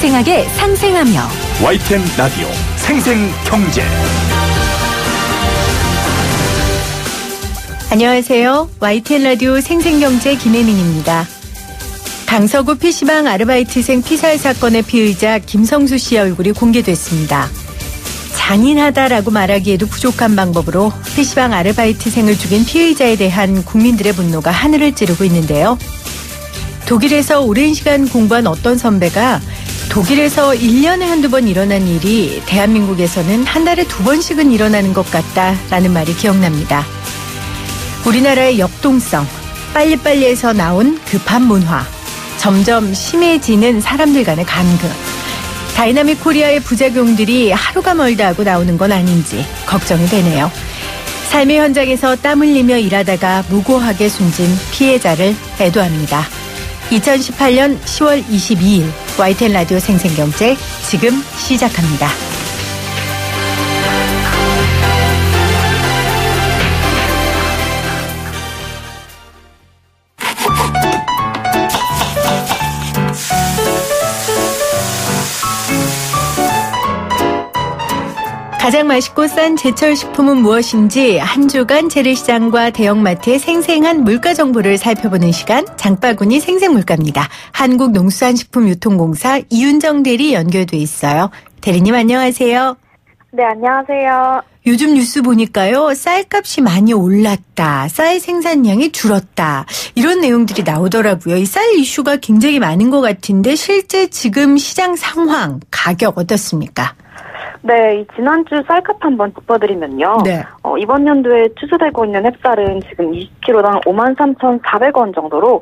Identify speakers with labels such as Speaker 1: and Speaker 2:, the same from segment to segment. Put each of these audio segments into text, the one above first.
Speaker 1: 생생하게 상생하며
Speaker 2: YTN 라디오 생생경제.
Speaker 3: 안녕하세요. YTN 라디오 생생경제 김혜민입니다. 강서구 PC방 아르바이트생 피살 사건의 피의자 김성수 씨의 얼굴이 공개됐습니다. 잔인하다라고 말하기에도 부족한 방법으로 PC방 아르바이트생을 죽인 피의자에 대한 국민들의 분노가 하늘을 찌르고 있는데요. 독일에서 오랜 시간 공부한 어떤 선배가 독일에서 1년에 한두 번 일어난 일이 대한민국에서는 한 달에 2번씩은 일어나는 것 같다라는 말이 기억납니다. 우리나라의 역동성, 빨리빨리에서 나온 급한 문화, 점점 심해지는 사람들 간의 간극, 다이나믹 코리아의 부작용들이 하루가 멀다 하고 나오는 건 아닌지 걱정이 되네요. 삶의 현장에서 땀 흘리며 일하다가 무고하게 숨진 피해자를 애도합니다. 2018년 10월 22일 YTN 라디오 생생경제 지금 시작합니다. 가장 맛있고 싼 제철 식품은 무엇인지 한 주간 재래시장과 대형마트의 생생한 물가 정보를 살펴보는 시간, 장바구니 생생물가입니다. 한국농수산식품유통공사 이윤정 대리 연결돼 있어요. 대리님 안녕하세요.
Speaker 4: 네, 안녕하세요.
Speaker 3: 요즘 뉴스 보니까요, 쌀값이 많이 올랐다, 쌀 생산량이 줄었다, 이런 내용들이 나오더라고요. 이 쌀 이슈가 굉장히 많은 것 같은데 실제 지금 시장 상황, 가격 어떻습니까?
Speaker 4: 네, 지난주 쌀값 한번 짚어드리면요.
Speaker 3: 네.
Speaker 4: 이번 연도에 추수되고 있는 햅쌀은 지금 20kg당 53,400원 정도로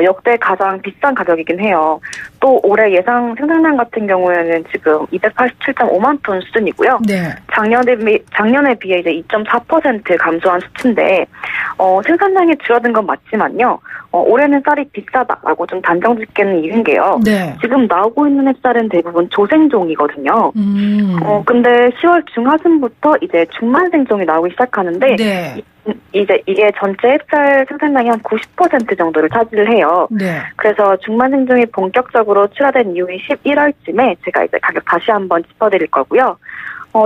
Speaker 4: 역대 가장 비싼 가격이긴 해요. 또 올해 예상 생산량 같은 경우에는 지금 287.5만 톤 수준이고요.
Speaker 3: 네.
Speaker 4: 작년에 비해 이제 2.4% 감소한 수치인데 생산량이 줄어든 건 맞지만요. 올해는 쌀이 비싸다라고 좀 단정 짓기는 이른 게요.
Speaker 3: 네.
Speaker 4: 지금 나오고 있는 햅쌀은 대부분 조생종이거든요. 근데 10월 중하순부터 이제 중만생종이 나오기 시작하는데
Speaker 3: 네.
Speaker 4: 이제 이게 전체 햅쌀 생산량이 한 90% 정도를 차지를 해요.
Speaker 3: 네.
Speaker 4: 그래서 중만생종이 본격적으로 출하된 이후인 11월쯤에 제가 이제 가격 다시 한번 짚어드릴 거고요.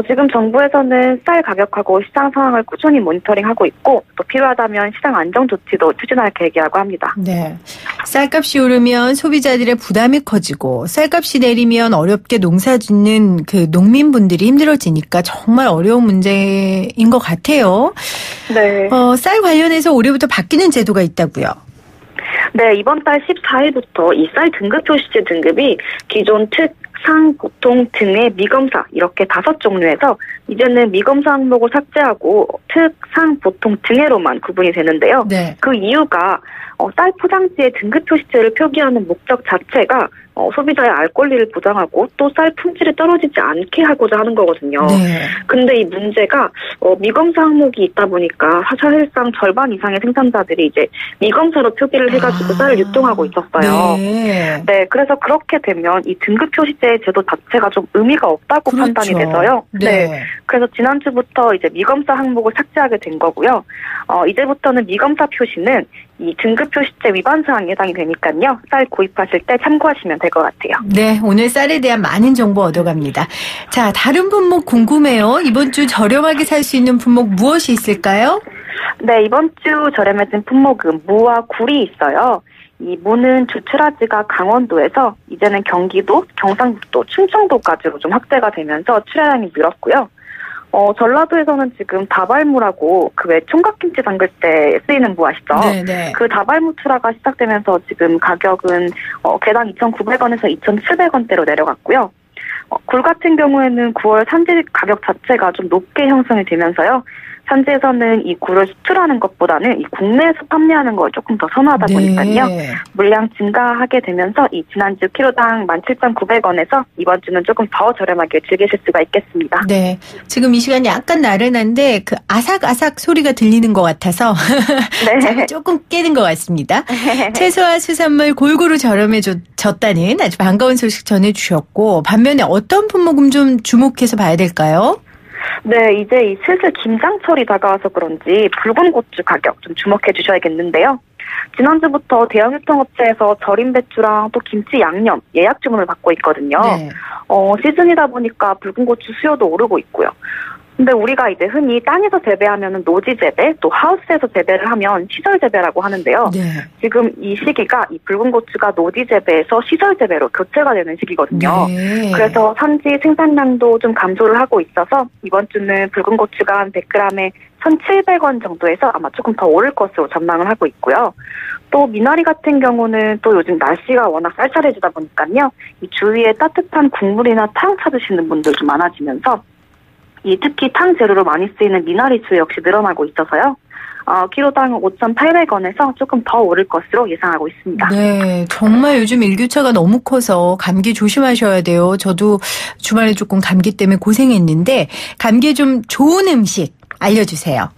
Speaker 4: 지금 정부에서는 쌀 가격하고 시장 상황을 꾸준히 모니터링하고 있고 또 필요하다면 시장 안정 조치도 추진할 계획이라고 합니다.
Speaker 3: 네, 쌀값이 오르면 소비자들의 부담이 커지고 쌀값이 내리면 어렵게 농사짓는 그 농민분들이 힘들어지니까 정말 어려운 문제인 것 같아요.
Speaker 4: 네.
Speaker 3: 쌀 관련해서 올해부터 바뀌는 제도가 있다고요?
Speaker 4: 네, 이번 달 14일부터 이 쌀 등급 표시제 등급이 기존 특, 상, 보통 등의 미검사 이렇게 5종류에서 이제는 미검사 항목을 삭제하고 특, 상, 보통 등해로만 구분이 되는데요.
Speaker 3: 네.
Speaker 4: 그 이유가 쌀 포장지의 등급 표시제를 표기하는 목적 자체가 소비자의 알 권리를 보장하고 또 쌀 품질이 떨어지지 않게 하고자 하는 거거든요.
Speaker 3: 네.
Speaker 4: 근데 이 문제가 미검사 항목이 있다 보니까 사실상 절반 이상의 생산자들이 이제 미검사로 표기를 해가지고 쌀을 유통하고 있었어요.
Speaker 3: 네.
Speaker 4: 네, 그래서 그렇게 되면 이 등급 표시제 제도 자체가 좀 의미가 없다고
Speaker 3: 그렇죠.
Speaker 4: 판단이 돼서요.
Speaker 3: 네.
Speaker 4: 그래서 지난주부터 이제 미검사 항목을 삭제하게 된 거고요. 이제부터는 미검사 표시는 이 등급 표시제 위반 사항에 해당이 되니까요. 쌀 구입하실 때 참고하시면 될 것 같아요.
Speaker 3: 네, 오늘 쌀에 대한 많은 정보 얻어갑니다. 자, 다른 품목 궁금해요. 이번 주 저렴하게 살 수 있는 품목 무엇이 있을까요?
Speaker 4: 네, 이번 주 저렴해진 품목은 무와 굴이 있어요. 이 무는 주출하지가 강원도에서 이제는 경기도, 경상북도, 충청도까지로 좀 확대가 되면서 출하량이 늘었고요. 전라도에서는 지금 다발무라고 그 왜 총각김치 담글 때 쓰이는 무 아시죠?
Speaker 3: 네.
Speaker 4: 그 다발무 출하가 시작되면서 지금 가격은 개당 2,900원에서 2,700원대로 내려갔고요. 굴 같은 경우에는 9월 산지 가격 자체가 좀 높게 형성이 되면서요. 산지에서는 이 굴을 수출하는 것보다는 이 국내에서 판매하는 걸 조금 더 선호하다 보니까요.
Speaker 3: 네.
Speaker 4: 물량 증가하게 되면서 이 지난주 키로당 17,900원에서 이번 주는 조금 더 저렴하게 즐기실 수가 있겠습니다.
Speaker 3: 네. 지금 이 시간이 약간 나른한데 그 아삭아삭 소리가 들리는 것 같아서
Speaker 4: 네.
Speaker 3: 조금 깨는 것 같습니다. 채소와 수산물 골고루 저렴해졌다는 아주 반가운 소식 전해주셨고 반면에 어떤 품목은 좀 주목해서 봐야 될까요?
Speaker 4: 네, 이제 이 슬슬 김장철이 다가와서 그런지 붉은 고추 가격 좀 주목해 주셔야겠는데요. 지난주부터 대형 유통업체에서 절임 배추랑 또 김치 양념 예약 주문을 받고 있거든요.
Speaker 3: 네.
Speaker 4: 시즌이다 보니까 붉은 고추 수요도 오르고 있고요. 근데 우리가 이제 흔히 땅에서 재배하면은 노지 재배, 또 하우스에서 재배를 하면 시설 재배라고 하는데요.
Speaker 3: 네.
Speaker 4: 지금 이 시기가 이 붉은 고추가 노지 재배에서 시설 재배로 교체가 되는 시기거든요.
Speaker 3: 네.
Speaker 4: 그래서 산지 생산량도 좀 감소를 하고 있어서 이번 주는 붉은 고추가 한 100g에 1,700원 정도에서 아마 조금 더 오를 것으로 전망을 하고 있고요. 또 미나리 같은 경우는 또 요즘 날씨가 워낙 쌀쌀해지다 보니까요. 이 주위에 따뜻한 국물이나 탕 찾으시는 분들도 많아지면서 특히 탕 재료로 많이 쓰이는 미나리 수요 역시 늘어나고 있어서요. 키로당 5,800원에서 조금 더 오를 것으로 예상하고 있습니다.
Speaker 3: 네, 정말 요즘 일교차가 너무 커서 감기 조심하셔야 돼요. 저도 주말에 조금 감기 때문에 고생했는데 감기에 좀 좋은 음식 알려주세요.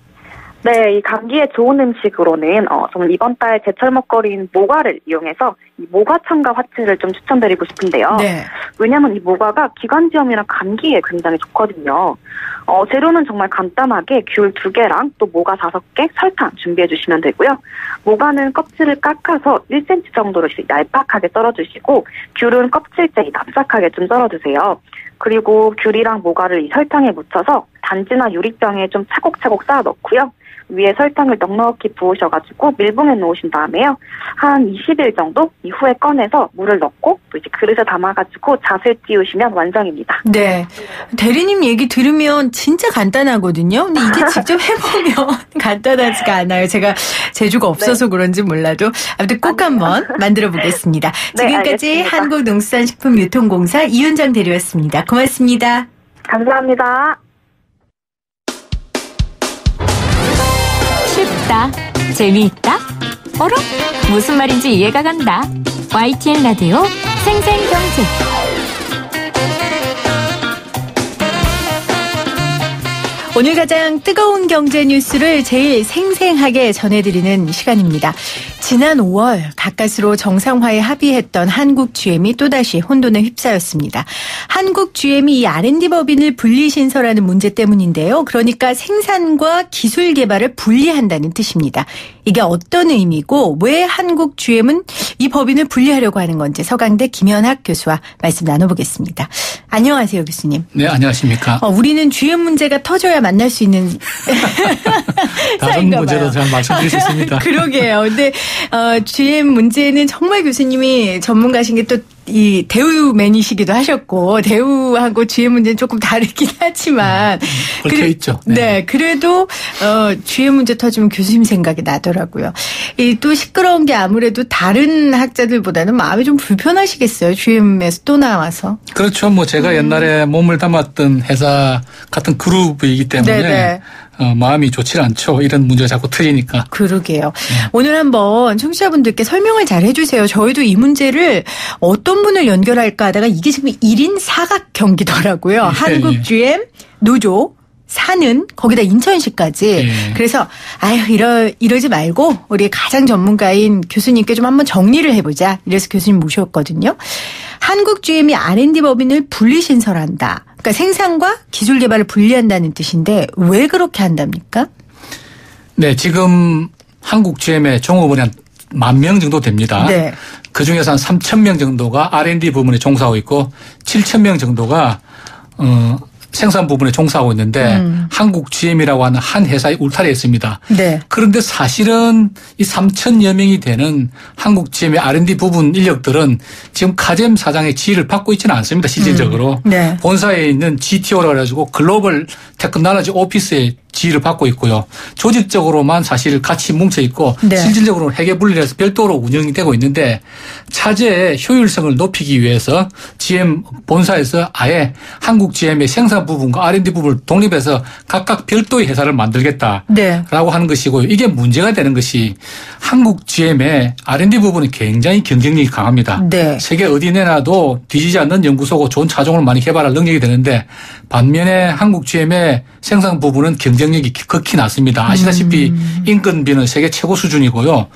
Speaker 4: 네, 이 감기에 좋은 음식으로는 저는 이번 달 제철 먹거리인 모과를 이용해서 이 모과 첨가 화채를 좀 추천드리고 싶은데요.
Speaker 3: 네.
Speaker 4: 왜냐하면 이 모과가 기관지염이나 감기에 굉장히 좋거든요. 재료는 정말 간단하게 귤 2개랑 또 모과 5개, 설탕 준비해 주시면 되고요. 모과는 껍질을 깎아서 1cm 정도로 얄팍하게 썰어주시고 귤은 껍질째 납작하게 좀 썰어주세요. 그리고 귤이랑 모과를 이 설탕에 묻혀서 단지나 유리병에 좀 차곡차곡 쌓아 넣고요. 위에 설탕을 넉넉히 부으셔가지고 밀봉해 놓으신 다음에요. 한 20일 정도 이후에 꺼내서 물을 넣고 또 이제 그릇에 담아가지고 잣을 띄우시면 완성입니다.
Speaker 3: 네. 대리님 얘기 들으면 진짜 간단하거든요. 근데 이게 직접 해보면 간단하지가 않아요. 제가 재주가 없어서 그런지 몰라도 아무튼 꼭 한번 만들어 보겠습니다.
Speaker 4: 네,
Speaker 3: 지금까지
Speaker 4: 알겠습니다.
Speaker 3: 한국농수산식품유통공사 이윤정 대리였습니다. 고맙습니다.
Speaker 4: 감사합니다.
Speaker 1: 쉽다, 재미있다, 어라? 무슨 말인지 이해가 간다. YTN 라디오 생생경제.
Speaker 3: 오늘 가장 뜨거운 경제 뉴스를 제일 생생하게 전해드리는 시간입니다. 지난 5월 가까스로 정상화에 합의했던 한국 GM이 또다시 혼돈에 휩싸였습니다. 한국 GM이 이 R&D 법인을 분리신설하는 문제 때문인데요. 그러니까 생산과 기술 개발을 분리한다는 뜻입니다. 이게 어떤 의미고 왜 한국 GM은 이 법인을 분리하려고 하는 건지 서강대 김현학 교수와 말씀 나눠보겠습니다. 안녕하세요, 교수님.
Speaker 5: 네, 안녕하십니까.
Speaker 3: 우리는 GM 문제가 터져야 만날 수 있는
Speaker 5: 다른 문제도 잘 말씀드릴 수 있습니다.
Speaker 3: 그러게요. 근데 GM 문제는 정말 교수님이 전문가신 게 또 이 대우맨이시기도 하셨고 대우하고 GM 문제는 조금 다르긴 하지만
Speaker 5: 얽혀 있죠.
Speaker 3: 네, 그래도 GM 문제 터지면 교수님 생각이 나더라고요. 또 시끄러운 게 아무래도 다른 학자들보다는 마음이 좀 불편하시겠어요. GM에서 또 나와서.
Speaker 5: 그렇죠. 뭐 제가 옛날에 몸을 담았던 회사 같은 그룹이기 때문에
Speaker 3: 네네.
Speaker 5: 마음이 좋지 않죠. 이런 문제가 자꾸 터지니까.
Speaker 3: 그러게요. 네. 오늘 한번 청취자분들께 설명을 잘 해주세요. 저희도 이 문제를 어떤 분을 연결할까 하다가 이게 지금 1인 사각 경기더라고요.
Speaker 5: 네,
Speaker 3: 한국 GM, 노조, 사는 거기다 인천시까지.
Speaker 5: 네.
Speaker 3: 그래서 이러지 말고 우리 가장 전문가인 교수님께 좀 한번 정리를 해보자. 이래서 교수님 모셨거든요. 한국 GM이 R&D 법인을 분리신설한다. 그러니까 생산과 기술 개발을 분리한다는 뜻인데 왜 그렇게 한답니까?
Speaker 5: 네, 지금 한국 GM의 종업원이 한 10,000명 정도 됩니다.
Speaker 3: 네.
Speaker 5: 그중에서 한 3,000명 정도가 R&D 부문에 종사하고 있고 7,000명 정도가 생산 부분에 종사하고 있는데 한국 GM이라고 하는 한 회사의 울타리에 있습니다.
Speaker 3: 네.
Speaker 5: 그런데 사실은 이 3,000여 명이 되는 한국 GM의 R&D 부분 인력들은 지금 카잼 사장의 지위를 받고 있지는 않습니다. 실질적으로.
Speaker 3: 네.
Speaker 5: 본사에 있는 GTO라고 해가지고 글로벌 테크놀로지 오피스의 지위를 받고 있고요. 조직적으로만 사실 같이 뭉쳐 있고
Speaker 3: 네.
Speaker 5: 실질적으로는 회계 분리를 해서 별도로 운영이 되고 있는데 차제의 효율성을 높이기 위해서 GM 본사에서 아예 한국 GM의 생산 부분과 R&D 부분을 독립해서 각각 별도의 회사를 만들겠다라고
Speaker 3: 네.
Speaker 5: 하는 것이고요. 이게 문제가 되는 것이 한국 GM의 R&D 부분이 굉장히 경쟁력이 강합니다.
Speaker 3: 네.
Speaker 5: 세계 어디 내놔도 뒤지지 않는 연구소고 좋은 차종을 많이 개발할 능력이 되는데 반면에 한국 GM의 생산 부분은 경쟁력이 극히 낮습니다. 아시다시피 인건비는 세계 최고 수준이고요.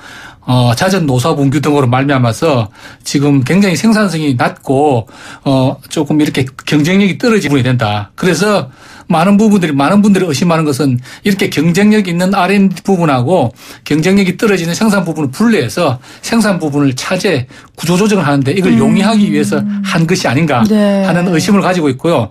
Speaker 5: 잦은 노사 분규 등으로 말미암아서 지금 굉장히 생산성이 낮고 조금 이렇게 경쟁력이 떨어지는 부분이 된다. 그래서 많은 분들이 의심하는 것은 이렇게 경쟁력 있는 R&D 부분하고 경쟁력이 떨어지는 생산 부분을 분리해서 생산 부분을 차제 구조조정을 하는데 이걸 용이하기 위해서 한 것이 아닌가
Speaker 3: 네.
Speaker 5: 하는 의심을 가지고 있고요.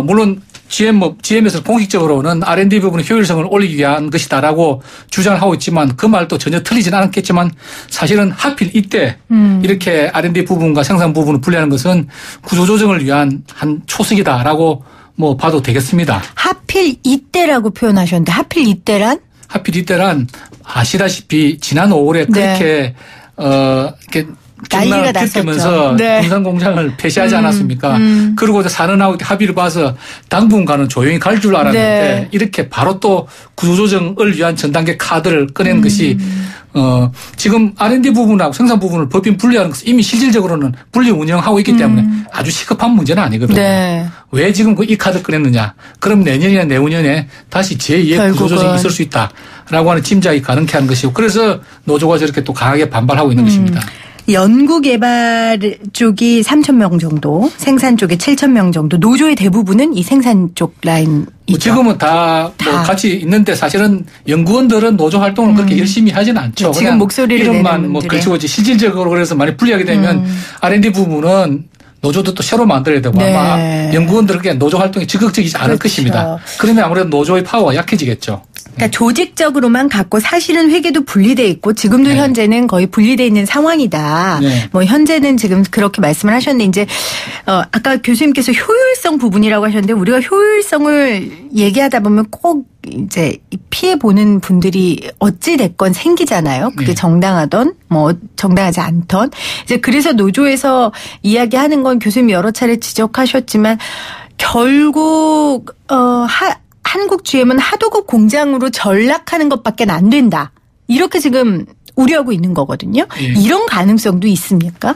Speaker 5: 물론 GM에서 공식적으로는 R&D 부분의 효율성을 올리기 위한 것이다라고 주장을 하고 있지만 그 말도 전혀 틀리지는 않겠지만 사실은 하필 이때 이렇게 R&D 부분과 생산 부분을 분리하는 것은 구조조정을 위한 한 초석이다라고 뭐 봐도 되겠습니다.
Speaker 3: 하필 이때라고 표현하셨는데 하필 이때란?
Speaker 5: 하필 이때란 아시다시피 지난 5월에 그렇게 이렇게
Speaker 3: 난리가
Speaker 5: 겪으면서
Speaker 3: 네.
Speaker 5: 군산공장을 폐쇄하지 않았습니까? 그리고 산은하고 합의를 봐서 당분간은 조용히 갈 줄 알았는데
Speaker 3: 네.
Speaker 5: 이렇게 바로 또 구조조정을 위한 전 단계 카드를 꺼낸 것이 지금 R&D 부분하고 생산 부분을 법인 분리하는 것은 이미 실질적으로는 분리 운영하고 있기 때문에 아주 시급한 문제는 아니거든요.
Speaker 3: 네.
Speaker 5: 왜 지금 이 카드 꺼냈느냐? 그럼 내년이나 내후년에 다시 제2의 구조조정이 있을 수 있다라고 하는 짐작이 가능케 하는 것이고 그래서 노조가 저렇게 또 강하게 반발하고 있는 것입니다.
Speaker 3: 연구개발 쪽이 3,000명 정도, 생산 쪽이 7,000명 정도, 노조의 대부분은 이 생산 쪽 라인이죠.
Speaker 5: 지금은 다 같이 있는데 사실은 연구원들은 노조 활동을 그렇게 열심히 하지는 않죠.
Speaker 3: 지금 목소리를
Speaker 5: 이름만
Speaker 3: 내는
Speaker 5: 뭐
Speaker 3: 분들이.
Speaker 5: 걸치고 실질적으로 그래서 많이 분리하게 되면 R&D 부분은 노조도 또 새로 만들어야 되고
Speaker 3: 네.
Speaker 5: 아마 연구원들에게 노조 활동이 적극적이지 않을
Speaker 3: 그렇죠.
Speaker 5: 것입니다. 그러면 아무래도 노조의 파워가 약해지겠죠.
Speaker 3: 그러니까 조직적으로만 갖고 사실은 회계도 분리돼 있고 지금도
Speaker 5: 네.
Speaker 3: 현재는 거의 분리돼 있는 상황이다.
Speaker 5: 네.
Speaker 3: 뭐 현재는 지금 그렇게 말씀을 하셨는데 이제 아까 교수님께서 효율성 부분이라고 하셨는데 우리가 효율성을 얘기하다 보면 꼭 이제 피해 보는 분들이 어찌 됐건 생기잖아요. 그게
Speaker 5: 네.
Speaker 3: 정당하던 뭐 정당하지 않던 이제 그래서 노조에서 이야기하는 건 교수님이 여러 차례 지적하셨지만 결국 한국 GM은 하도급 공장으로 전락하는 것밖에 안 된다. 이렇게 지금 우려하고 있는 거거든요.
Speaker 5: 예.
Speaker 3: 이런 가능성도 있습니까?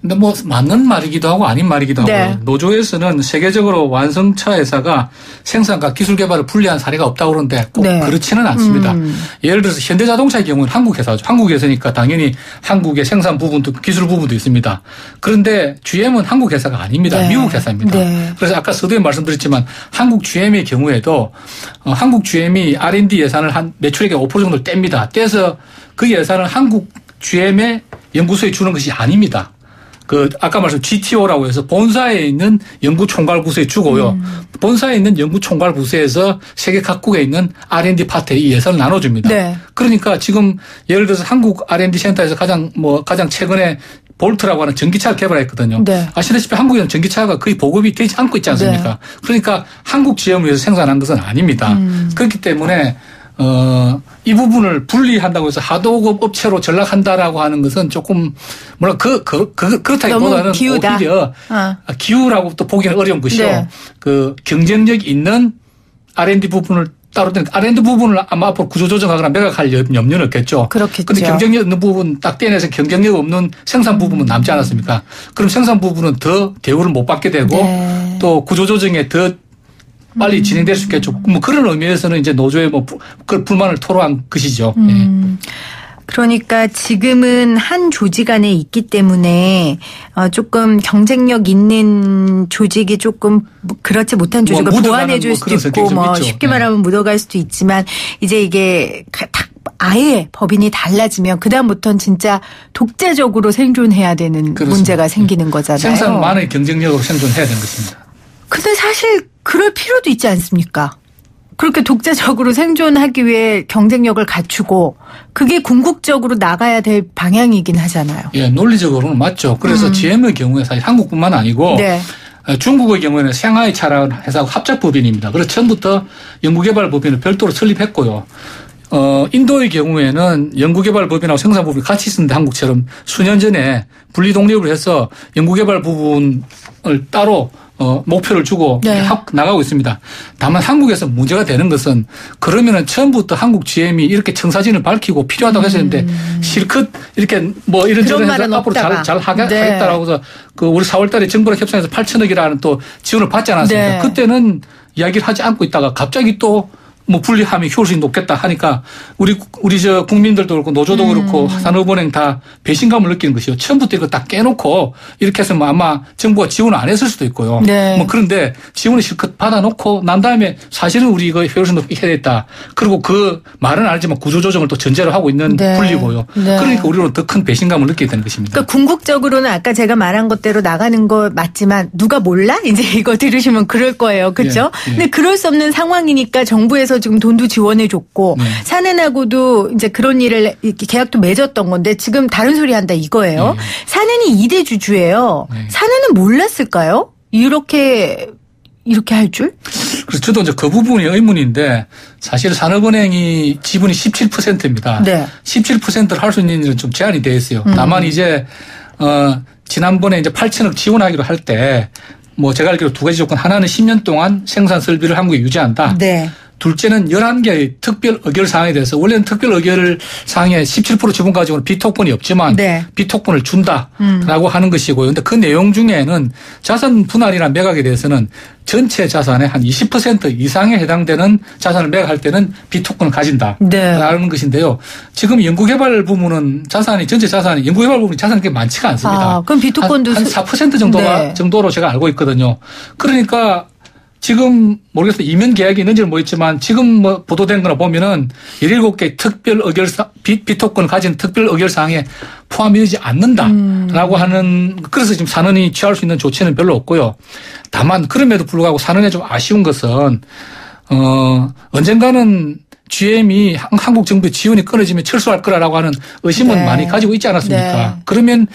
Speaker 5: 근데 뭐 맞는 말이기도 하고 아닌 말이기도 하고
Speaker 3: 네.
Speaker 5: 노조에서는 세계적으로 완성차 회사가 생산과 기술 개발을 분리한 사례가 없다고 그러는데 꼭
Speaker 3: 네.
Speaker 5: 그렇지는 않습니다. 예를 들어서 현대자동차의 경우는 한국 회사죠. 한국 회사니까 당연히 한국의 생산 부분도 기술 부분도 있습니다. 그런데 GM은 한국 회사가 아닙니다.
Speaker 3: 네.
Speaker 5: 미국 회사입니다.
Speaker 3: 네.
Speaker 5: 그래서 아까 서두에 말씀드렸지만 한국 GM의 경우에도 한국 GM이 R&D 예산을 한 매출액의 5% 정도를 뗍니다. 떼서 그 예산을 한국 GM의 연구소에 주는 것이 아닙니다. 아까 말씀 GTO라고 해서 본사에 있는 연구총괄부서에 주고요. 본사에 있는 연구총괄부서에서 세계 각국에 있는 R&D 파트에 이 예산을 나눠줍니다.
Speaker 3: 네.
Speaker 5: 그러니까 지금 예를 들어서 한국 R&D 센터에서 가장 최근에 볼트라고 하는 전기차를 개발했거든요.
Speaker 3: 네.
Speaker 5: 아시다시피 한국에는 전기차가 거의 보급이 되지 않고 있지 않습니까?
Speaker 3: 네.
Speaker 5: 그러니까 한국 GM을 위해서 생산한 것은 아닙니다. 그렇기 때문에 이 부분을 분리한다고 해서 하도급 업체로 전락한다라고 하는 것은 조금 그렇다기보다는 오히려 기우라고 또 보기는 어려운 것이요.
Speaker 3: 네.
Speaker 5: 경쟁력 있는 R&D 부분을 따로 R&D 부분을 아마 앞으로 구조조정하거나 매각할 염려는 없겠죠.
Speaker 3: 그렇겠죠.
Speaker 5: 그런데 경쟁력 있는 부분 딱 떼내서 경쟁력 없는 생산 부분은 남지 않았습니까? 그럼 생산 부분은 더 대우를 못 받게 되고
Speaker 3: 네.
Speaker 5: 또 구조조정에 더 빨리 진행될 수 있겠죠. 뭐 그런 의미에서는 이제 노조의 그 불만을 토로한 것이죠. 예.
Speaker 3: 그러니까 지금은 한 조직 안에 있기 때문에 조금 경쟁력 있는 조직이 조금 그렇지 못한 조직을 보완해 줄 수도 있고 뭐 쉽게 말하면 묻어갈 수도 있지만 이제 이게 아예 법인이 달라지면 그다음부터는 진짜 독자적으로 생존해야 되는 그렇습니다. 문제가 생기는 거잖아요.
Speaker 5: 생산만의 경쟁력으로 생존해야 되는 것입니다.
Speaker 3: 근데 사실 그럴 필요도 있지 않습니까? 그렇게 독자적으로 생존하기 위해 경쟁력을 갖추고 그게 궁극적으로 나가야 될 방향이긴 하잖아요.
Speaker 5: 예, 논리적으로는 맞죠. 그래서 GM의 경우에 사실 한국뿐만 아니고
Speaker 3: 네.
Speaker 5: 중국의 경우에는 상하이 차라는 회사하고 합작법인입니다. 그래서 처음부터 연구개발법인을 별도로 설립했고요. 인도의 경우에는 연구개발법인하고 생산법인이 같이 있었는데 한국처럼 수년 전에 분리독립을 해서 연구개발 부분을 따로 목표를 주고
Speaker 3: 네.
Speaker 5: 나가고 있습니다. 다만 한국에서 문제가 되는 것은 그러면은 처음부터 한국 GM이 이렇게 청사진을 밝히고 필요하다고 했었는데 실컷 이렇게 뭐 이런저런 해서 앞으로 잘 하겠다라고 해서 우리 4월 달에 정부랑 협상해서 8천억이라는 또 지원을 받지 않았습니까?
Speaker 3: 네.
Speaker 5: 그때는 이야기를 하지 않고 있다가 갑자기 또 뭐 분리하면 효율성이 높겠다 하니까 우리 저 국민들도 그렇고 노조도 그렇고 산업은행 다 배신감을 느끼는 것이요. 처음부터 이거 딱 깨놓고 이렇게 해서 뭐 아마 정부가 지원을 안 했을 수도 있고요.
Speaker 3: 네.
Speaker 5: 뭐 그런데 지원을 실컷 받아놓고 난 다음에 사실은 우리 이거 효율성 높게 해야 됐다. 그리고 그 말은 알지만 구조조정을 또 전제로 하고 있는
Speaker 3: 네.
Speaker 5: 분리고요.
Speaker 3: 네.
Speaker 5: 그러니까 우리는 더 큰 배신감을 느끼게 되는 것입니다.
Speaker 3: 그러니까 궁극적으로는 아까 제가 말한 것대로 나가는 거 맞지만 누가 몰라? 이제 이거 들으시면 그럴 거예요. 그렇죠?
Speaker 5: 예, 예.
Speaker 3: 근데 그럴 수 없는 상황이니까 정부에서 지금 돈도 지원해 줬고
Speaker 5: 네.
Speaker 3: 산은하고도 이제 그런 일을 이렇게 계약도 맺었던 건데 지금 다른 소리 한다 이거예요.
Speaker 5: 네.
Speaker 3: 산은이 2대 주주예요.
Speaker 5: 네.
Speaker 3: 산은은 몰랐을까요? 이렇게 할 줄?
Speaker 5: 그래서 저도 이제 그 부분이 의문인데 사실 산업은행이 지분이 17%입니다.
Speaker 3: 네.
Speaker 5: 17%를 할 수 있는 일은 좀 제한이 되어 있어요. 다만 이제 지난번에 이제 8천억 지원하기로 할 때 뭐 제가 알기로 두 가지 조건, 하나는 10년 동안 생산 설비를 한국에 유지한다.
Speaker 3: 네.
Speaker 5: 둘째는 11개의 특별 의결 사항에 대해서 원래는 특별 의결 사항에 17% 지분 가지고는 비토권이 없지만
Speaker 3: 네.
Speaker 5: 비토권을 준다라고 하는 것이고요. 그런데 그 내용 중에는 자산 분할이나 매각에 대해서는 전체 자산의 한 20% 이상에 해당되는 자산을 매각할 때는 비토권을 가진다라는
Speaker 3: 네.
Speaker 5: 것인데요. 지금 연구개발 부문은 전체 자산이 연구개발 부문이 자산이 그렇게 많지가 않습니다.
Speaker 3: 아, 그럼 비토권도
Speaker 5: 한 4%
Speaker 3: 네.
Speaker 5: 정도로 제가 알고 있거든요. 그러니까 지금 모르겠어요. 이면 계약이 있는지는 모르겠지만 지금 뭐 보도된 거나 보면은 17개 특별 의결사 비토권을 가진 특별 의결 사항에 포함이 되지 않는다라고 하는, 그래서 지금 산은이 취할 수 있는 조치는 별로 없고요. 다만 그럼에도 불구하고 산은에 좀 아쉬운 것은 언젠가는 GM이 한국 정부의 지원이 끊어지면 철수할 거라고 하는 의심은
Speaker 3: 네.
Speaker 5: 많이 가지고 있지 않았습니까?
Speaker 3: 네.
Speaker 5: 그러면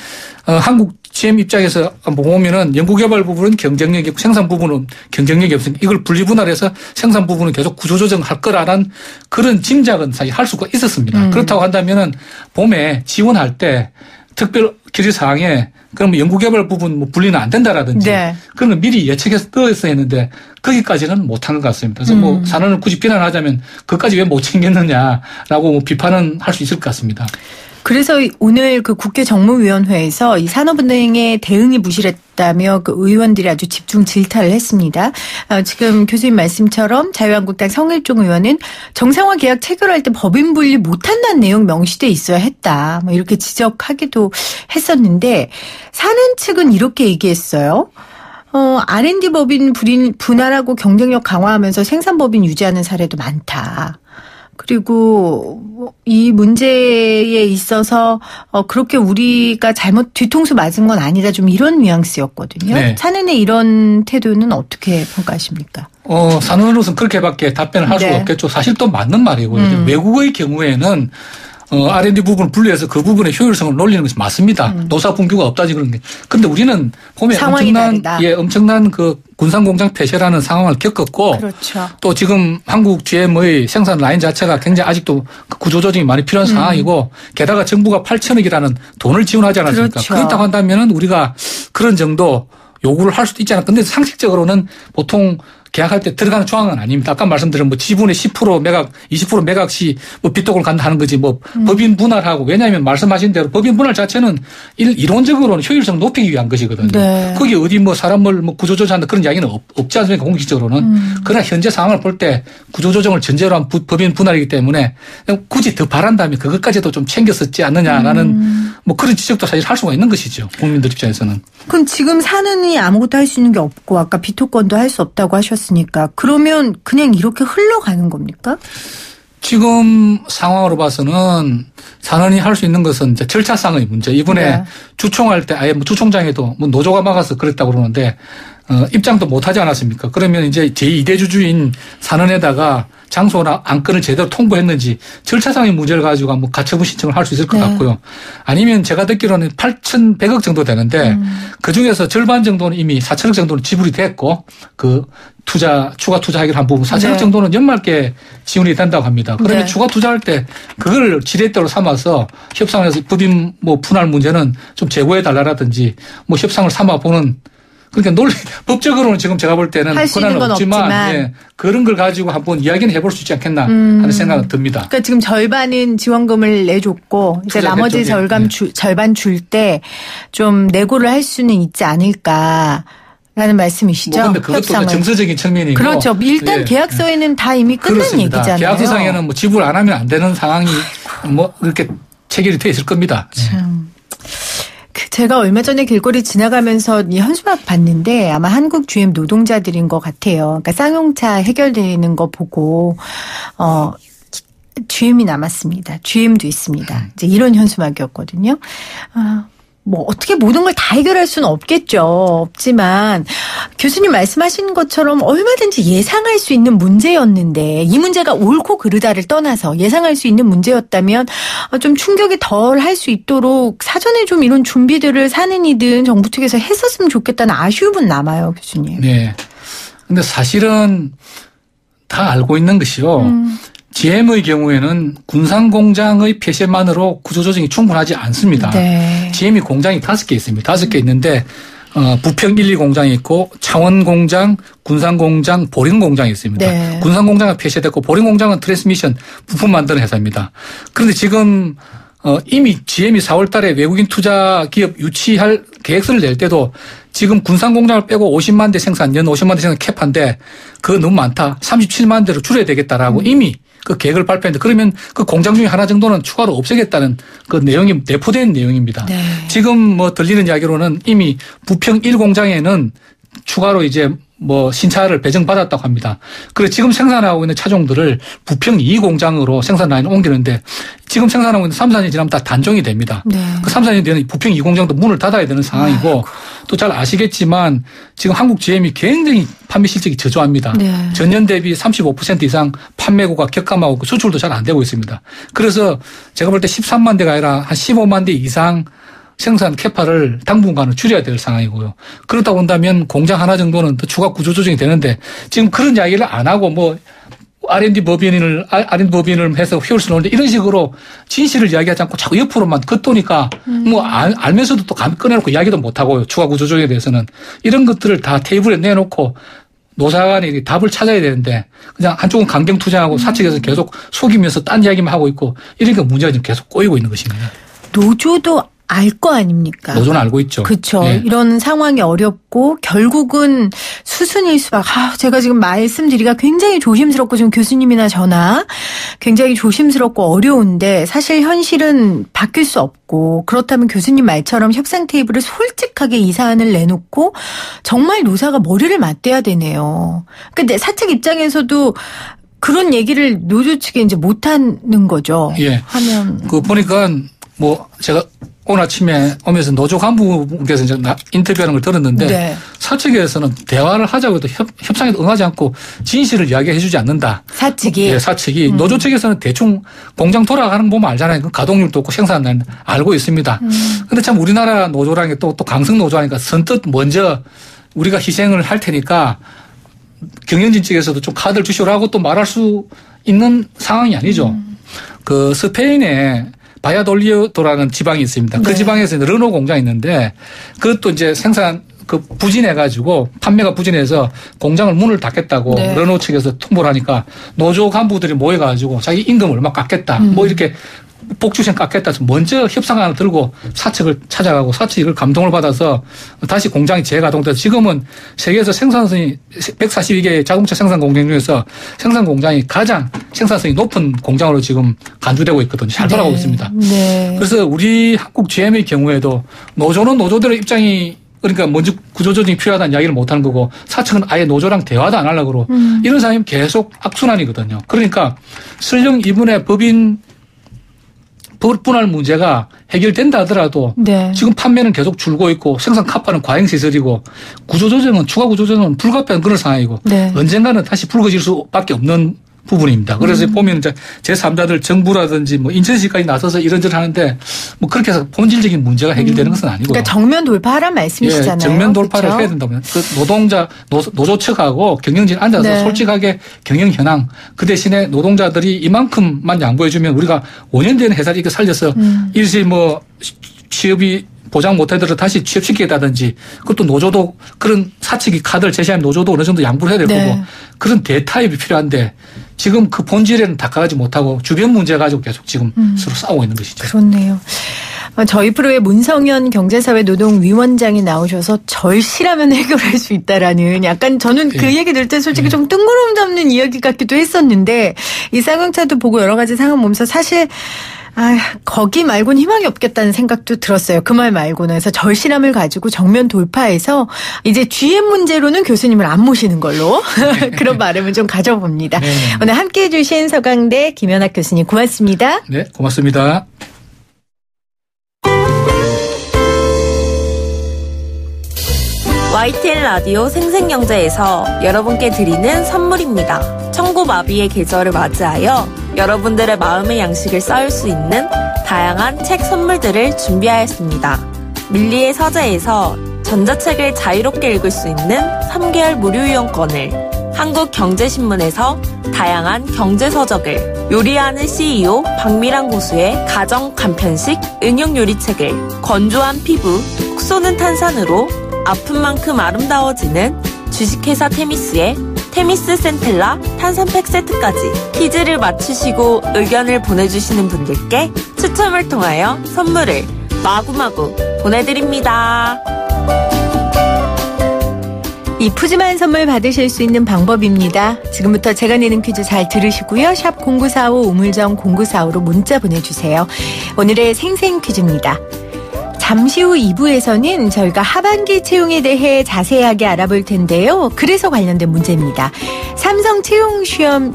Speaker 5: 한국 GM 입장에서 보면은 연구개발 부분은 경쟁력이 있고 생산 부분은 경쟁력이 없으니까 이걸 분리분할해서 생산 부분은 계속 구조조정할 거라는 그런 짐작은 사실 할 수가 있었습니다. 그렇다고 한다면은 봄에 지원할 때 특별 규제 사항에 그러면 연구개발 부분 뭐 분리는 안 된다라든지
Speaker 3: 네.
Speaker 5: 그런 걸 미리 예측해서 넣었어야 했는데 거기까지는 못한 것 같습니다. 그래서 뭐 산업을 굳이 비난하자면 그것까지 왜 못 챙겼느냐라고 뭐 비판은 할 수 있을 것 같습니다.
Speaker 3: 그래서 오늘 그 국회 정무위원회에서 이 산업은행의 대응이 부실했다며 그 의원들이 아주 집중 질타를 했습니다. 지금 교수님 말씀처럼 자유한국당 성일종 의원은 정상화 계약 체결할 때 법인 분리 못한다는 내용 명시돼 있어야 했다. 뭐 이렇게 지적하기도 했었는데 산은 측은 이렇게 얘기했어요. R&D 법인 분할하고 경쟁력 강화하면서 생산 법인 유지하는 사례도 많다. 그리고 이 문제에 있어서 그렇게 우리가 잘못 뒤통수 맞은 건 아니다, 좀 이런 뉘앙스였거든요.
Speaker 5: 네.
Speaker 3: 산은의 이런 태도는 어떻게 평가하십니까?
Speaker 5: 산은으로서는 그렇게밖에 답변을 할 수가
Speaker 3: 네.
Speaker 5: 없겠죠. 사실 또 맞는 말이고요. 외국의 경우에는 R&D 부분을 분리해서 그 부분의 효율성을 놀리는 것이 맞습니다. 노사 분규가 없다지 그런 게. 그런데 우리는 보면 엄청난 그 군산공장 폐쇄라는 상황을 겪었고,
Speaker 3: 그렇죠.
Speaker 5: 또 지금 한국 GM의 생산 라인 자체가 굉장히 아직도 구조조정이 많이 필요한 상황이고, 게다가 정부가 8천억이라는 돈을 지원하지 않았습니까?
Speaker 3: 그렇죠.
Speaker 5: 그렇다고 한다면은 우리가 그런 정도 요구를 할 수도 있지 않을까. 근데 상식적으로는 보통 계약할 때 들어가는 조항은 아닙니다. 아까 말씀드린 뭐 지분의 10% 매각, 20% 매각 시 뭐 비토권을 간다 하는 거지 뭐 법인 분할하고, 왜냐하면 말씀하신 대로 법인 분할 자체는 이론적으로는 효율성 높이기 위한 것이거든요.
Speaker 3: 네.
Speaker 5: 거기 어디 뭐 사람을 뭐 구조조정한다 그런 이야기는 없지 않습니까? 공식적으로는. 그러나 현재 상황을 볼 때 구조조정을 전제로 한 법인 분할이기 때문에 굳이 더 바란다면 그것까지도 좀 챙겼었지 않느냐라는 뭐 그런 지적도 사실 할 수가 있는 것이죠. 국민들 입장에서는.
Speaker 3: 그럼 지금 산은이 아무것도 할 수 있는 게 없고 아까 비토권도 할 수 없다고 하셨으니까 그러면 그냥 이렇게 흘러가는 겁니까?
Speaker 5: 지금 상황으로 봐서는 산은이 할 수 있는 것은 이제 절차상의 문제. 이번에
Speaker 3: 네.
Speaker 5: 주총할 때 아예 뭐 주총장에도 뭐 노조가 막아서 그랬다고 그러는데 입장도 못 하지 않았습니까? 그러면 이제 제2대 주주인 산은에다가 장소나 안건을 제대로 통보했는지 절차상의 문제를 가지고 한번 가처분 신청을 할 수 있을 것
Speaker 3: 네.
Speaker 5: 같고요. 아니면 제가 듣기로는 8,100억 정도 되는데 그중에서 절반 정도는 이미 4천억 정도는 지불이 됐고 그 추가 투자하기로 한 부분 4천억
Speaker 3: 네.
Speaker 5: 정도는 연말께 지원이 된다고 합니다. 그러면
Speaker 3: 네.
Speaker 5: 추가 투자할 때 그걸 지렛대로 삼아서 협상을 해서 법인 뭐 분할 문제는 좀 제고해 달라라든지 뭐 협상을 삼아 보는, 그러니까 법적으로는 지금 제가 볼 때는
Speaker 3: 할 수 있는
Speaker 5: 권한은
Speaker 3: 건
Speaker 5: 없지만 예, 그런 걸 가지고 한번 이야기는 해볼 수 있지 않겠나 하는 생각은 듭니다.
Speaker 3: 그러니까 지금 절반은 지원금을 내줬고 이제 나머지
Speaker 5: 투자됐죠. 예.
Speaker 3: 절반 줄 때 좀 내고를 할 수는 있지 않을까. 라는 말씀이시죠?
Speaker 5: 그런데 그것도
Speaker 3: 협상을.
Speaker 5: 정서적인 측면이고.
Speaker 3: 그렇죠. 일단
Speaker 5: 예.
Speaker 3: 계약서에는 다 이미 끝난
Speaker 5: 그렇습니다.
Speaker 3: 얘기잖아요.
Speaker 5: 계약서상에는 뭐 지불 안 하면 안 되는 상황이 뭐 이렇게 체결이 돼 있을 겁니다.
Speaker 3: 참. 제가 얼마 전에 길거리 지나가면서 이 현수막 봤는데 아마 한국 GM 노동자들인 것 같아요. 그러니까 쌍용차 해결되는 거 보고 GM이 남았습니다. GM도 있습니다. 이제 이런 현수막이었거든요. 뭐 어떻게 모든 걸 다 해결할 수는 없겠죠. 없지만 교수님 말씀하신 것처럼 얼마든지 예상할 수 있는 문제였는데 이 문제가 옳고 그르다를 떠나서 예상할 수 있는 문제였다면 좀 충격이 덜 할 수 있도록 사전에 좀 이런 준비들을 사는이든 정부 측에서 했었으면 좋겠다는 아쉬움은 남아요, 교수님.
Speaker 5: 네. 근데 사실은 다 알고 있는 것이요. GM의 경우에는 군산공장의 폐쇄만으로 구조조정이 충분하지 않습니다.
Speaker 3: 네.
Speaker 5: GM이 공장이 5개 있습니다. 5개 있는데 부평 1, 2공장이 있고 창원공장, 군산공장, 보령공장이 있습니다.
Speaker 3: 네.
Speaker 5: 군산공장은 폐쇄됐고 보령공장은 트랜스미션 부품 만드는 회사입니다. 그런데 지금 이미 GM이 4월 달에 외국인 투자 기업 유치할 계획서를 낼 때도 지금 군산공장을 빼고 50만 대 생산, 연 50만 대 생산 캡한데 그거 너무 많다. 37만 대로 줄여야 되겠다라고 이미 그 계획을 발표했는데 그러면 그 공장 중에 하나 정도는 추가로 없애겠다는 그 내용이 내포된 내용입니다.
Speaker 3: 네.
Speaker 5: 지금 뭐 들리는 이야기로는 이미 부평 1공장에는 추가로 이제 뭐 신차를 배정받았다고 합니다. 그래서 지금 생산하고 있는 차종들을 부평 2공장으로 생산 라인을 옮기는데 지금 생산하고 있는 3, 4년 지나면 다 단종이 됩니다.
Speaker 3: 네.
Speaker 5: 그 3, 4년 뒤에는 부평 2공장도 문을 닫아야 되는 상황이고 또 잘 아시겠지만 지금 한국 GM이 굉장히 판매 실적이 저조합니다.
Speaker 3: 네.
Speaker 5: 전년 대비 35% 이상 판매고가 격감하고 수출도 잘 안 되고 있습니다. 그래서 제가 볼 때 13만 대가 아니라 한 15만 대 이상 생산 캐파를 당분간은 줄여야 될 상황이고요. 그렇다고 한다면 공장 하나 정도는 더 추가 구조 조정이 되는데 지금 그런 이야기를 안 하고 뭐 R&D 법인을 해서 효율성을 놓는데 이런 식으로 진실을 이야기하지 않고 자꾸 옆으로만 겉도니까 뭐 알면서도 또 꺼내놓고 이야기도 못하고요. 추가 구조 조정에 대해서는 이런 것들을 다 테이블에 내놓고 노사 간에 답을 찾아야 되는데 그냥 한쪽은 강경 투쟁하고 사측에서 계속 속이면서 딴 이야기만 하고 있고 이러니까 문제가 지금 계속 꼬이고 있는 것입니다.
Speaker 3: 노조도 알 거 아닙니까?
Speaker 5: 노조는 알고 있죠.
Speaker 3: 그렇죠.
Speaker 5: 네.
Speaker 3: 이런 상황이 어렵고 결국은 수순일 수밖에. 제가 지금 말씀드리기가 굉장히 조심스럽고 지금 교수님이나 저나 굉장히 조심스럽고 어려운데 사실 현실은 바뀔 수 없고 그렇다면 교수님 말처럼 협상 테이블을 솔직하게 이 사안을 내놓고 정말 노사가 머리를 맞대야 되네요. 근데 사측 입장에서도 그런 얘기를 노조 측에 이제 못하는 거죠.
Speaker 5: 예.
Speaker 3: 하면.
Speaker 5: 그 보니까 뭐 제가 오늘 아침에 오면서 노조 간부께서 이제 인터뷰하는 걸 들었는데
Speaker 3: 네.
Speaker 5: 사측에서는 대화를 하자고 해도 협상에 응하지 않고 진실을 이야기해 주지 않는다.
Speaker 3: 사측이.
Speaker 5: 네, 사측이. 노조 측에서는 대충 공장 돌아가는 거 보면 알잖아요. 그 가동률도 없고 생산은 알고 있습니다. 근데 참 우리나라 노조라는 게 또 강성 노조하니까 선뜻 먼저 우리가 희생을 할 테니까 경영진 측에서도 좀 카드를 주시라고 또 말할 수 있는 상황이 아니죠. 그 스페인에 바야돌리도라는 지방이 있습니다. 그
Speaker 3: 네.
Speaker 5: 지방에서 르노 공장이 있는데 그것도 이제 생산 부진해가지고 판매가 부진해서 공장을 문을 닫겠다고
Speaker 3: 네.
Speaker 5: 르노 측에서 통보를 하니까 노조 간부들이 모여가지고 자기 임금을 얼마 깎겠다. 뭐 이렇게 복주생 깎겠다 해서 먼저 협상안을 들고 사측을 찾아가고 사측이 이걸 감동을 받아서 다시 공장이 재가동돼서 지금은 세계에서 생산성이 142개 자동차 생산 공장 중에서 생산 공장이 가장 생산성이 높은 공장으로 지금 간주되고 있거든요. 잘 돌아가고 있습니다.
Speaker 3: 네.
Speaker 5: 그래서 우리 한국 GM의 경우에도 노조는 노조들의 입장이 그러니까 먼저 구조조정이 필요하다는 이야기를 못하는 거고 사측은 아예 노조랑 대화도 안 하려고 그러고 이런 상황이면 계속 악순환이거든요. 그러니까 설령 이번에 법인 분할 문제가 해결된다 하더라도
Speaker 3: 네.
Speaker 5: 지금 판매는 계속 줄고 있고 생산 카파는 과잉시설이고 구조조정은 추가 구조조정은 불가피한 그런 상황이고
Speaker 3: 네.
Speaker 5: 언젠가는 다시 붉어질 수밖에 없는 부분입니다. 그래서 보면 이제 제3자들 정부라든지 뭐 인천시까지 나서서 이런저런 하는데 뭐 그렇게 해서 본질적인 문제가 해결되는 것은 아니고요.
Speaker 3: 그러니까 정면 돌파하란 말씀이시잖아요.
Speaker 5: 예, 정면 돌파를
Speaker 3: 그렇죠?
Speaker 5: 해야 된다면 그 노동자 노조 측하고 경영진 앉아서
Speaker 3: 네.
Speaker 5: 솔직하게 경영 현황 그 대신에 노동자들이 이만큼만 양보해주면 우리가 5년 된 회사를 이렇게 살려서 일시 뭐 취업이 보장 못하더라도 다시 취업시키겠다든지 그것도 노조도 그런 사측이 카드를 제시하면 노조도 어느 정도 양보를 해야 될
Speaker 3: 네.
Speaker 5: 거고 그런 대타협이 필요한데 지금 그 본질에는 닦아가지 못하고 주변 문제 가지고 계속 지금 서로 싸우고 있는 것이죠.
Speaker 3: 그렇네요. 저희 프로에 문성현 경제사회노동위원장이 나오셔서 절실하면 해결할 수 있다라는 약간 저는 그 얘기 들을 때 솔직히 좀 뜬구름 잡는 이야기 같기도 했었는데 이 쌍용차도 보고 여러 가지 상황 보면서 사실 거기 말고는 희망이 없겠다는 생각도 들었어요. 그 말 말고는. 그래서 절실함을 가지고 정면 돌파해서 이제 GM 문제로는 교수님을 안 모시는 걸로 그런 바람을 좀 가져봅니다.
Speaker 5: 네.
Speaker 3: 오늘 함께해 주신 서강대 김연학 교수님 고맙습니다.
Speaker 5: 네, 고맙습니다.
Speaker 6: YTN 라디오 생생경제에서 여러분께 드리는 선물입니다. 청고마비의 계절을 맞이하여 여러분들의 마음의 양식을 쌓을 수 있는 다양한 책 선물들을 준비하였습니다. 밀리의 서재에서 전자책을 자유롭게 읽을 수 있는 3개월 무료 이용권을, 한국경제신문에서 다양한 경제서적을, 요리하는 CEO 박미란 고수의 가정 간편식 응용요리책을, 건조한 피부 톡 쏘는 탄산으로 아픈 만큼 아름다워지는 주식회사 테미스의 테미스 센텔라 탄산팩 세트까지 퀴즈를 맞추시고 의견을 보내주시는 분들께 추첨을 통하여 선물을 마구마구 보내드립니다.
Speaker 3: 이 푸짐한 선물 받으실 수 있는 방법입니다. 지금부터 제가 내는 퀴즈 잘 들으시고요. 샵 0945 우물정 0945로 문자 보내주세요. 오늘의 생생 퀴즈입니다. 잠시 후 2부에서는 저희가 하반기 채용에 대해 자세하게 알아볼 텐데요. 그래서 관련된 문제입니다. 삼성 채용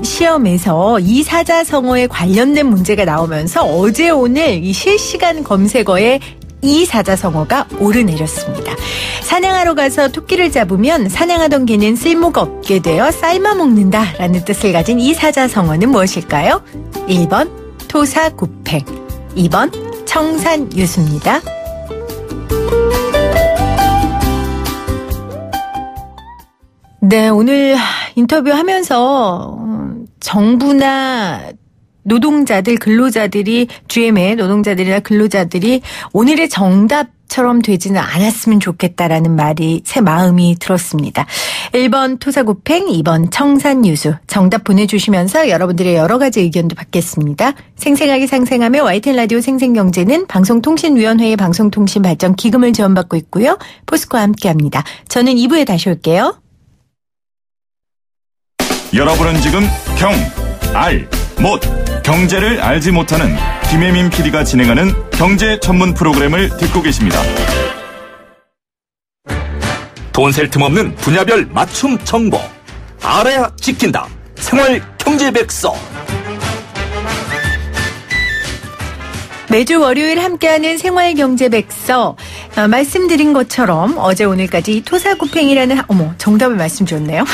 Speaker 3: 시험에서 이 사자성어에 관련된 문제가 나오면서 어제 오늘 이 실시간 검색어에 이 사자성어가 오르내렸습니다. 사냥하러 가서 토끼를 잡으면 사냥하던 개는 쓸모가 없게 되어 삶아먹는다라는 뜻을 가진 이 사자성어는 무엇일까요? 1번 토사구팽, 2번 청산유수입니다. 네, 오늘 인터뷰하면서 정부나 노동자들, 근로자들이 GM의 노동자들이나 근로자들이 오늘의 정답처럼 되지는 않았으면 좋겠다라는 말이 새 마음이 들었습니다. 1번 토사구팽, 2번 청산유수. 정답 보내주시면서 여러분들의 여러 가지 의견도 받겠습니다. 생생하게 상생하며 YTN 라디오 생생경제는 방송통신위원회의 방송통신발전기금을 지원받고 있고요. 포스코와 함께합니다. 저는 2부에 다시 올게요.
Speaker 2: 여러분은 지금 경제를 알지 못하는 김혜민 PD가 진행하는 경제 전문 프로그램을 듣고 계십니다.
Speaker 7: 돈 셀 틈 없는 분야별 맞춤 정보. 알아야 지킨다. 생활 경제 백서.
Speaker 3: 매주 월요일 함께하는 생활경제백서. 말씀드린 것처럼 어제 오늘까지 토사구팽이라는 정답을 말씀 주었네요.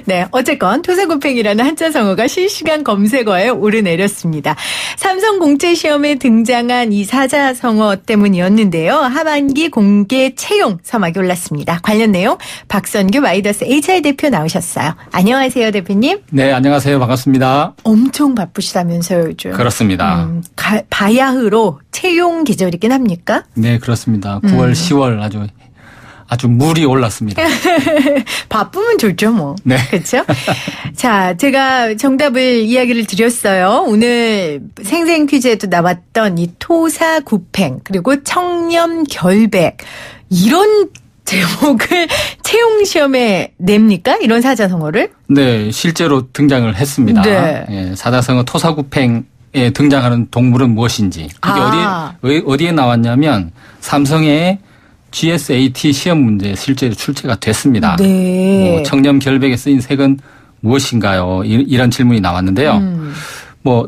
Speaker 3: 네, 어쨌건 토사구팽이라는 한자성어가 실시간 검색어에 오르내렸습니다. 삼성 공채시험에 등장한 이 사자성어 때문이었는데요. 하반기 공개 채용 서막이 올랐습니다. 관련 내용 박선규 마이더스 HR 대표 나오셨어요. 안녕하세요, 대표님.
Speaker 5: 네, 안녕하세요. 반갑습니다.
Speaker 3: 엄청 바쁘시다면서요, 요즘.
Speaker 5: 그렇습니다.
Speaker 3: 바야흐로 채용 계절이긴 합니까?
Speaker 5: 네, 그렇습니다. 9월, 10월 아주 물이 올랐습니다.
Speaker 3: 바쁘면 좋죠, 뭐.
Speaker 5: 네.
Speaker 3: 그렇죠? 자, 제가 정답을 이야기를 드렸어요. 오늘 생생 퀴즈에도 나왔던 이 토사구팽 그리고 청렴결백 이런 제목을 채용 시험에 냅니까? 이런 사자성어를?
Speaker 5: 네, 실제로 등장을 했습니다.
Speaker 3: 네.
Speaker 5: 예, 사자성어 토사구팽에 등장하는 동물은 무엇인지. 이게 어디에 나왔냐면 삼성의 GSAT 시험 문제에 실제로 출제가 됐습니다.
Speaker 3: 네.
Speaker 5: 청렴결백에 쓰인 색은 무엇인가요? 이런 질문이 나왔는데요.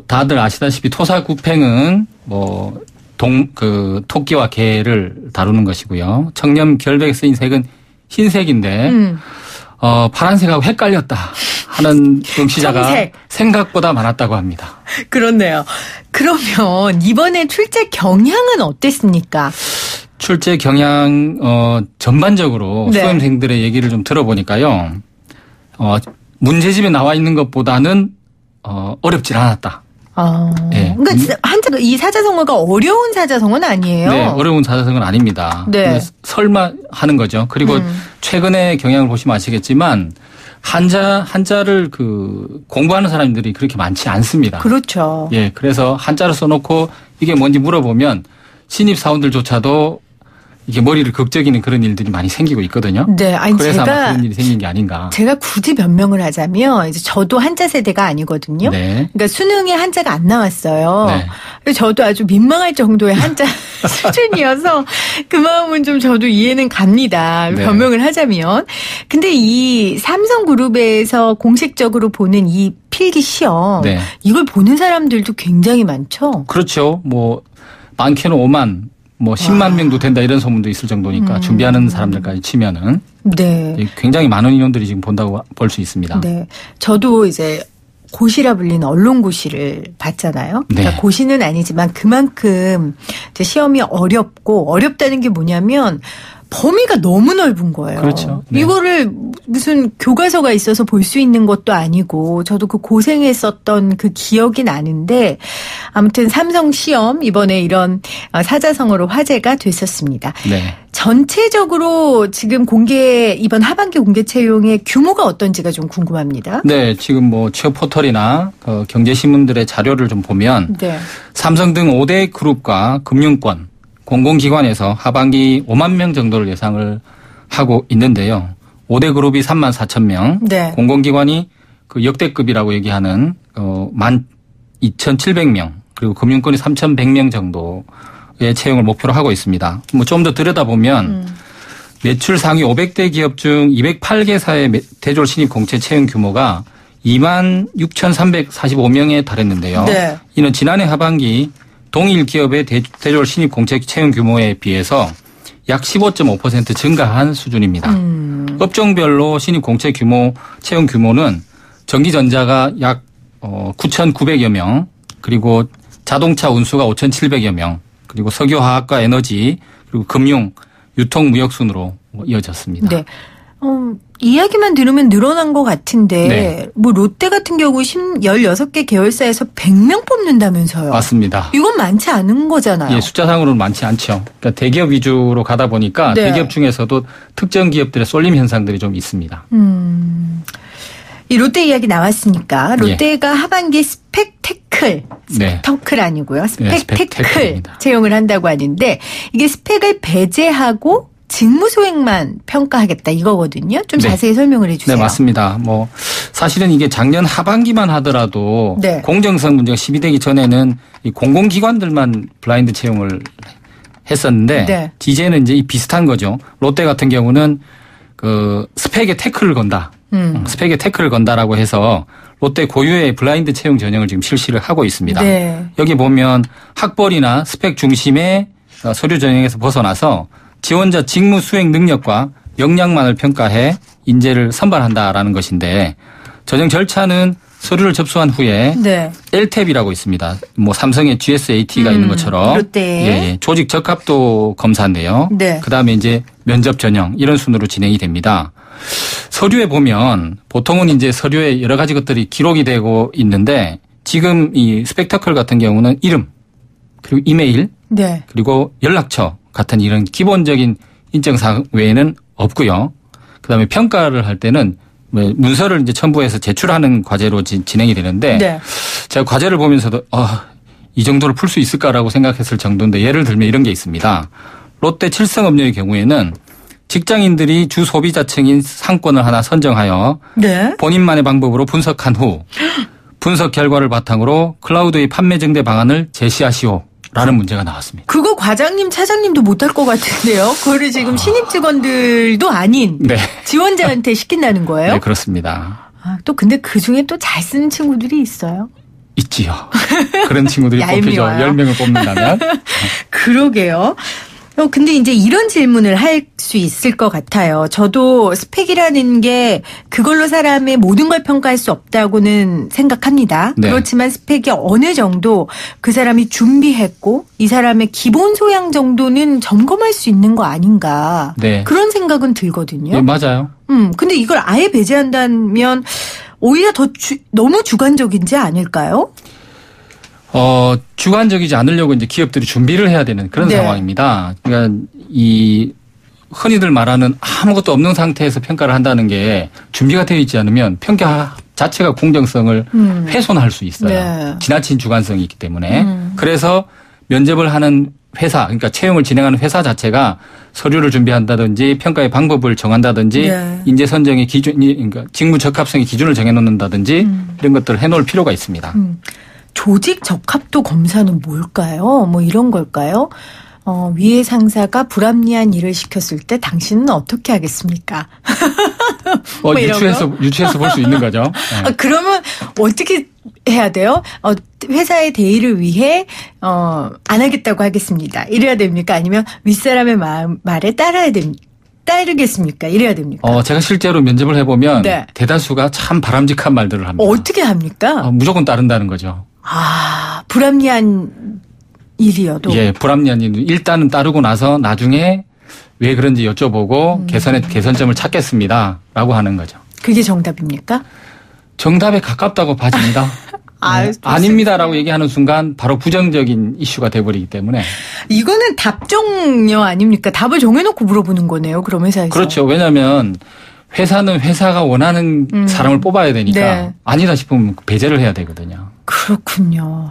Speaker 5: 다들 아시다시피 토사구팽은 토끼와 개를 다루는 것이고요. 청렴결백에 쓰인 색은 흰색인데, 파란색하고 헷갈렸다 하는 응시자가 생각보다 많았다고 합니다.
Speaker 3: 그렇네요. 그러면 이번에 출제 경향은 어땠습니까?
Speaker 5: 출제 경향 전반적으로
Speaker 3: 네.
Speaker 5: 수험생들의 얘기를 좀 들어보니까요. 문제집에 나와 있는 것보다는 어렵질 않았다.
Speaker 3: 네. 그러니까 이 사자성어가 어려운 사자성어는 아니에요.
Speaker 5: 네, 어려운 사자성어는 아닙니다.
Speaker 3: 네.
Speaker 5: 설마 하는 거죠. 그리고 최근의 경향을 보시면 아시겠지만 한자를 공부하는 사람들이 그렇게 많지 않습니다.
Speaker 3: 그렇죠.
Speaker 5: 예, 그래서 한자를 써놓고 이게 뭔지 물어보면 신입 사원들조차도 이게 머리를 극적이는 그런 일들이 많이 생기고 있거든요.
Speaker 3: 네, 아니
Speaker 5: 그래서
Speaker 3: 제가
Speaker 5: 아마 그런 일이 생긴 게 아닌가.
Speaker 3: 제가 굳이 변명을 하자면 이제 저도 한자 세대가 아니거든요.
Speaker 5: 네.
Speaker 3: 그러니까 수능에 한자가 안 나왔어요.
Speaker 5: 네.
Speaker 3: 그래서 저도 아주 민망할 정도의 한자 수준이어서 그 마음은 좀 저도 이해는 갑니다.
Speaker 5: 네.
Speaker 3: 변명을 하자면. 근데 이 삼성그룹에서 공식적으로 보는 이 필기 시험
Speaker 5: 네.
Speaker 3: 이걸 보는 사람들도 굉장히 많죠.
Speaker 5: 그렇죠. 뭐 많게는 5만, 뭐 10만 명도 된다 이런 소문도 있을 정도니까 준비하는 사람들까지 치면은
Speaker 3: 네.
Speaker 5: 굉장히 많은 인원들이 지금 본다고 볼 수 있습니다.
Speaker 3: 네. 저도 이제 고시라 불리는 언론고시를 봤잖아요. 그러니까
Speaker 5: 네.
Speaker 3: 고시는 아니지만 그만큼 이제 시험이 어렵고 어렵다는 게 뭐냐면 범위가 너무 넓은 거예요.
Speaker 5: 그렇죠. 네.
Speaker 3: 이거를 무슨 교과서가 있어서 볼 수 있는 것도 아니고 저도 그 고생했었던 그 기억이 나는데 아무튼 삼성 시험 이번에 이런 사자성어로 화제가 됐었습니다.
Speaker 5: 네.
Speaker 3: 전체적으로 지금 이번 하반기 공개 채용의 규모가 어떤지가 좀 궁금합니다.
Speaker 5: 네, 지금 뭐 취업 포털이나 경제신문들의 자료를 좀 보면
Speaker 3: 네.
Speaker 5: 삼성 등 5대 그룹과 금융권, 공공기관에서 하반기 5만 명 정도를 예상을 하고 있는데요. 5대 그룹이 3만 4천 명,
Speaker 3: 네.
Speaker 5: 공공기관이 그 역대급이라고 얘기하는 12,700명, 그리고 금융권이 3,100명 정도의 채용을 목표로 하고 있습니다. 뭐 좀 더 들여다보면 매출 상위 500대 기업 중 208개사의 대졸 신입 공채 채용 규모가 2만 6,345명에 달했는데요.
Speaker 3: 네.
Speaker 5: 이는 지난해 하반기 동일 기업의 대졸 신입 공채 채용 규모에 비해서 약 15.5% 증가한 수준입니다. 업종별로 신입 공채 규모 채용 규모는 전기전자가 약 9,900여 명, 그리고 자동차 운수가 5,700여 명, 그리고 석유화학과 에너지, 그리고 금융, 유통, 무역 순으로 이어졌습니다.
Speaker 3: 네. 이야기만 들으면 늘어난 것 같은데
Speaker 5: 네.
Speaker 3: 뭐 롯데 같은 경우 16개 계열사에서 100명 뽑는다면서요.
Speaker 5: 맞습니다.
Speaker 3: 이건 많지 않은 거잖아요.
Speaker 5: 예, 숫자상으로는 많지 않죠. 그러니까 대기업 위주로 가다 보니까
Speaker 3: 네.
Speaker 5: 대기업 중에서도 특정 기업들의 쏠림 현상들이 좀 있습니다.
Speaker 3: 이 롯데 이야기 나왔으니까 롯데가 하반기 스펙테클
Speaker 5: 네.
Speaker 3: 아니고요. 스펙테클
Speaker 5: 스펙테클입니다.
Speaker 3: 채용을 한다고 하는데 이게 스펙을 배제하고 직무 수행만 평가하겠다 이거거든요. 좀
Speaker 5: 네.
Speaker 3: 자세히 설명을 해 주세요.
Speaker 5: 네, 맞습니다. 뭐 사실은 이게 작년 하반기만 하더라도
Speaker 3: 네.
Speaker 5: 공정성 문제가 시비되기 전에는 이 공공기관들만 블라인드 채용을 했었는데
Speaker 3: 네.
Speaker 5: 이제는 이제 이 비슷한 거죠. 롯데 같은 경우는 그 스펙에 태클을 건다. 스펙에 태클을 건다라고 해서 롯데 고유의 블라인드 채용 전형을 지금 실시를 하고 있습니다.
Speaker 3: 네.
Speaker 5: 여기 보면 학벌이나 스펙 중심의 서류 전형에서 벗어나서 지원자 직무 수행 능력과 역량만을 평가해 인재를 선발한다라는 것인데 전형 절차는 서류를 접수한 후에
Speaker 3: 네.
Speaker 5: LTAB이라고 있습니다. 뭐 삼성의 GSAT가 있는 것처럼
Speaker 3: 롯데.
Speaker 5: 예, 조직 적합도 검사인데요.
Speaker 3: 네.
Speaker 5: 그다음에 이제 면접 전형 이런 순으로 진행이 됩니다. 서류에 보면 보통은 이제 서류에 여러 가지 것들이 기록이 되고 있는데 지금 이 스펙터클 같은 경우는 이름 그리고 이메일
Speaker 3: 네.
Speaker 5: 그리고 연락처 같은 이런 기본적인 인증사항 외에는 없고요. 그다음에 평가를 할 때는 문서를 이제 첨부해서 제출하는 과제로 진행이 되는데
Speaker 3: 네.
Speaker 5: 제가 과제를 보면서도 이 정도를 풀 수 있을까라고 생각했을 정도인데 예를 들면 이런 게 있습니다. 롯데 칠성업료의 경우에는 직장인들이 주 소비자층인 상권을 하나 선정하여
Speaker 3: 네.
Speaker 5: 본인만의 방법으로 분석한 후 분석 결과를 바탕으로 클라우드의 판매 증대 방안을 제시하시오. 라는 문제가 나왔습니다.
Speaker 3: 그거 과장님, 차장님도 못할 것 같은데요. 그거를 지금 신입 직원들도 아닌
Speaker 5: 네.
Speaker 3: 지원자한테 시킨다는 거예요?
Speaker 5: 네, 그렇습니다.
Speaker 3: 또 근데 그중에 또 잘 쓰는 친구들이 있어요.
Speaker 5: 있지요. 그런 친구들이 뽑히죠.
Speaker 3: 얄미워요.
Speaker 5: 10명을 뽑는다면.
Speaker 3: 그러게요. 근데 이제 이런 질문을 할 수 있을 것 같아요. 저도 스펙이라는 게 그걸로 사람의 모든 걸 평가할 수 없다고는 생각합니다.
Speaker 5: 네.
Speaker 3: 그렇지만 스펙이 어느 정도 그 사람이 준비했고 이 사람의 기본 소양 정도는 점검할 수 있는 거 아닌가.
Speaker 5: 네.
Speaker 3: 그런 생각은 들거든요.
Speaker 5: 네, 맞아요.
Speaker 3: 근데 이걸 아예 배제한다면 오히려 더 너무 주관적이지 않을까요?
Speaker 5: 주관적이지 않으려고 이제 기업들이 준비를 해야 되는 그런
Speaker 3: 네.
Speaker 5: 상황입니다. 그러니까 이 흔히들 말하는 아무것도 없는 상태에서 평가를 한다는 게 준비가 되어 있지 않으면 평가 자체가 공정성을 훼손할 수 있어요.
Speaker 3: 네.
Speaker 5: 지나친 주관성이 있기 때문에. 그래서 면접을 하는 회사, 그러니까 채용을 진행하는 회사 자체가 서류를 준비한다든지 평가의 방법을 정한다든지
Speaker 3: 네.
Speaker 5: 인재 선정의 기준, 그러니까 직무 적합성의 기준을 정해놓는다든지 이런 것들을 해놓을 필요가 있습니다.
Speaker 3: 조직 적합도 검사는 뭘까요? 뭐 이런 걸까요? 위에 상사가 불합리한 일을 시켰을 때 당신은 어떻게 하겠습니까? 뭐
Speaker 5: 유추해서 볼 수 있는 거죠. 네.
Speaker 3: 그러면 어떻게 해야 돼요? 회사의 대의를 위해 안 하겠다고 하겠습니다. 이래야 됩니까? 아니면 윗사람의 말에 따르겠습니까? 이래야 됩니까?
Speaker 5: 제가 실제로 면접을 해보면
Speaker 3: 네.
Speaker 5: 대다수가 참 바람직한 말들을 합니다.
Speaker 3: 어떻게 합니까?
Speaker 5: 무조건 따른다는 거죠.
Speaker 3: 불합리한 일이어도.
Speaker 5: 예, 불합리한 일. 일단은 따르고 나서 나중에 왜 그런지 여쭤보고 개선점을 찾겠습니다라고 하는 거죠.
Speaker 3: 그게 정답입니까?
Speaker 5: 정답에 가깝다고 봐집니다. 아닙니다라고 얘기하는 순간 바로 부정적인 이슈가 돼버리기 때문에.
Speaker 3: 이거는 답정녀 아닙니까? 답을 정해놓고 물어보는 거네요. 그럼 회사에서.
Speaker 5: 그렇죠. 왜냐하면 회사는 회사가 원하는 사람을 뽑아야 되니까
Speaker 3: 네.
Speaker 5: 아니다 싶으면 배제를 해야 되거든요.
Speaker 3: 그렇군요.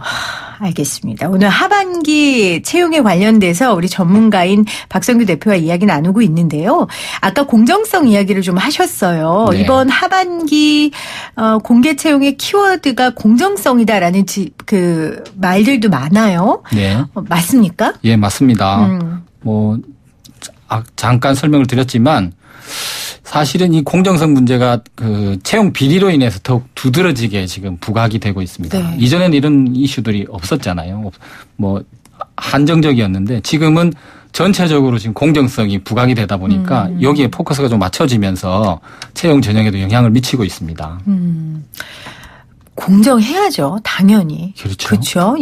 Speaker 3: 알겠습니다. 오늘 하반기 채용에 관련돼서 우리 전문가인 박성규 대표와 이야기 나누고 있는데요. 아까 공정성 이야기를 좀 하셨어요.
Speaker 5: 네.
Speaker 3: 이번 하반기 공개 채용의 키워드가 공정성이다라는 그 말들도 많아요.
Speaker 5: 네.
Speaker 3: 맞습니까?
Speaker 5: 예, 맞습니다. 잠깐 설명을 드렸지만 사실은 이 공정성 문제가 그 채용 비리로 인해서 더욱 두드러지게 지금 부각이 되고 있습니다.
Speaker 3: 네.
Speaker 5: 이전에는 이런 이슈들이 없었잖아요. 한정적이었는데 지금은 전체적으로 지금 공정성이 부각이 되다 보니까 여기에 포커스가 좀 맞춰지면서 채용 전형에도 영향을 미치고 있습니다.
Speaker 3: 공정해야죠. 당연히.
Speaker 5: 그렇죠.
Speaker 3: 그렇죠.